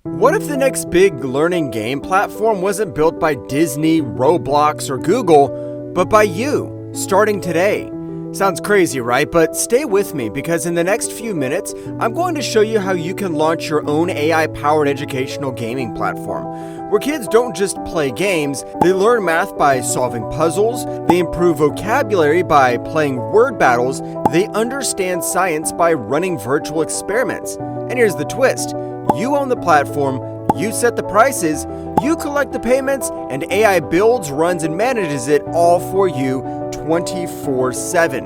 What if the next big learning game platform wasn't built by Disney, Roblox, or Google, but by you, starting today? Sounds crazy, right? But stay with me because in the next few minutes, I'm going to show you how you can launch your own AI-powered educational gaming platform, where kids don't just play games, they learn math by solving puzzles, they improve vocabulary by playing word battles, they understand science by running virtual experiments. And here's the twist. You own the platform, you set the prices, you collect the payments, and AI builds, runs, and manages it all for you 24/7.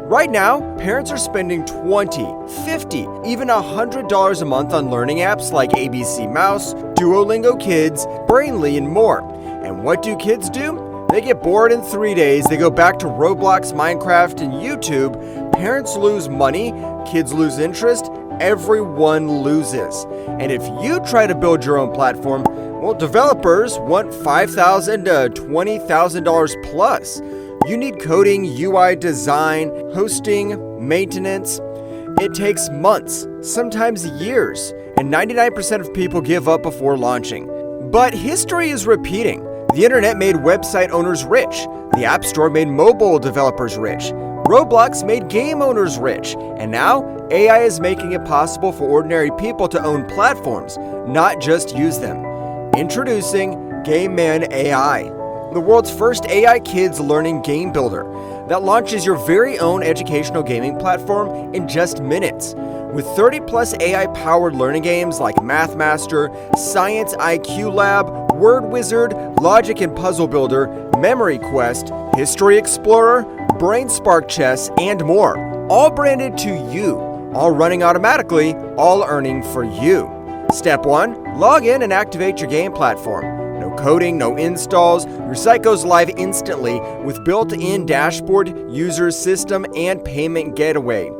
Right now, parents are spending $20, $50, even $100 a month on learning apps like ABC Mouse, Duolingo Kids, Brainly, and more. And what do kids do? They get bored in 3 days, they go back to Roblox, Minecraft, and YouTube. Parents lose money, kids lose interest, everyone loses. And if you try to build your own platform, well, developers want $5,000 to $20,000 plus. You need coding, UI design, hosting, maintenance. It takes months, sometimes years, and 99% of people give up before launching. But history is repeating. The internet made website owners rich. The App Store made mobile developers rich. Roblox made game owners rich. And now, AI is making it possible for ordinary people to own platforms, not just use them. Introducing Gameman AI, the world's first AI kids learning game builder that launches your very own educational gaming platform in just minutes. With 30-plus AI-powered learning games like Math Master, Science IQ Lab, Word Wizard, Logic and Puzzle Builder, Memory Quest, History Explorer, Brain Spark Chess, and more, all branded to you, all running automatically, all earning for you. Step 1, log in and activate your game platform. No coding, no installs, your site goes live instantly with built-in dashboard, user system, and payment gateway.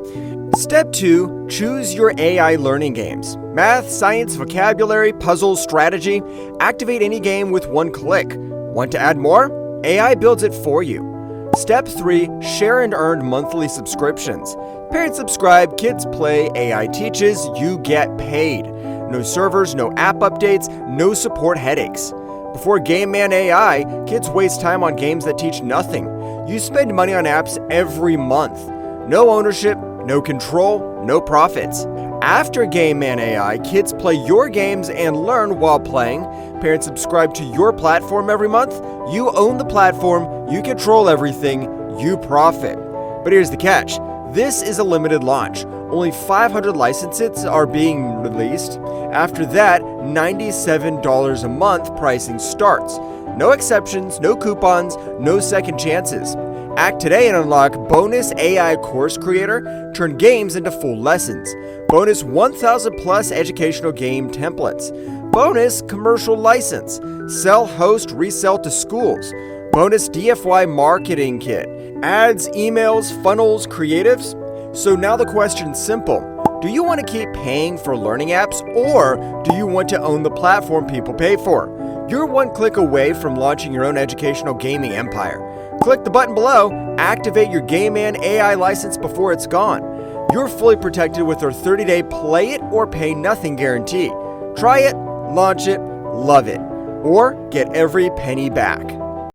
Step 2, choose your AI learning games. Math, science, vocabulary, puzzles, strategy. Activate any game with one click. Want to add more? AI builds it for you. Step 3, share and earn monthly subscriptions. Parents subscribe, kids play, AI teaches, you get paid. No servers, no app updates, no support headaches. Before Gameman AI, kids waste time on games that teach nothing. You spend money on apps every month. No ownership, no control, no profits. After Gameman AI, kids play your games and learn while playing. Parents subscribe to your platform every month. You own the platform, you control everything, you profit. But here's the catch. This is a limited launch. Only 500 licenses are being released. After that, $97 a month pricing starts. No exceptions, no coupons, no second chances. Act today and unlock bonus AI course creator, turn games into full lessons. Bonus 1,000 plus educational game templates. Bonus commercial license. Sell, host, resell to schools. Bonus DFY marketing kit. Ads, emails, funnels, creatives. So now the question's simple. Do you want to keep paying for learning apps, or do you want to own the platform people pay for? You're one click away from launching your own educational gaming empire. Click the button below, activate your Gameman AI license before it's gone. You're fully protected with our 30-day play it or pay nothing guarantee. Try it, launch it, love it, or get every penny back.